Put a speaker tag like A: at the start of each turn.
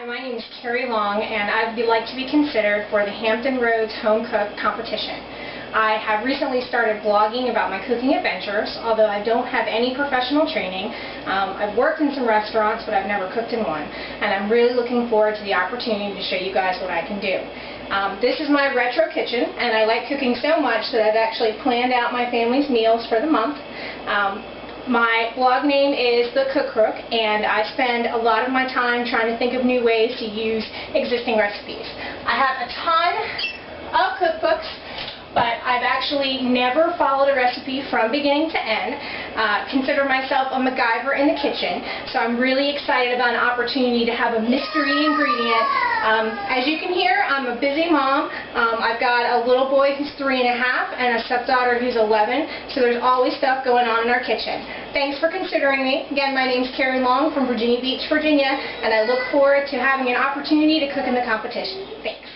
A: Hi, my name is Carrie Long, and I would like to be considered for the Hampton Roads Home Cook Competition. I have recently started blogging about my cooking adventures, although I don't have any professional training. I've worked in some restaurants, but I've never cooked in one, and I'm really looking forward to the opportunity to show you guys what I can do. This is my retro kitchen, and I like cooking so much that I've actually planned out my family's meals for the month. My blog name is The Cook Crook, and I spend a lot of my time trying to think of new ways to use existing recipes. I have a ton of cookbooks, but I've actually never followed a recipe from beginning to end. Consider myself a MacGyver in the kitchen, so I'm really excited about an opportunity to have a mystery ingredient. As you can hear, I'm a busy mom. I've got a little boy who's 3 1/2 and a stepdaughter who's 11, so there's always stuff going on in our kitchen. Thanks for considering me. Again, my name's Carrie Long from Virginia Beach, Virginia, and I look forward to having an opportunity to cook in the competition. Thanks.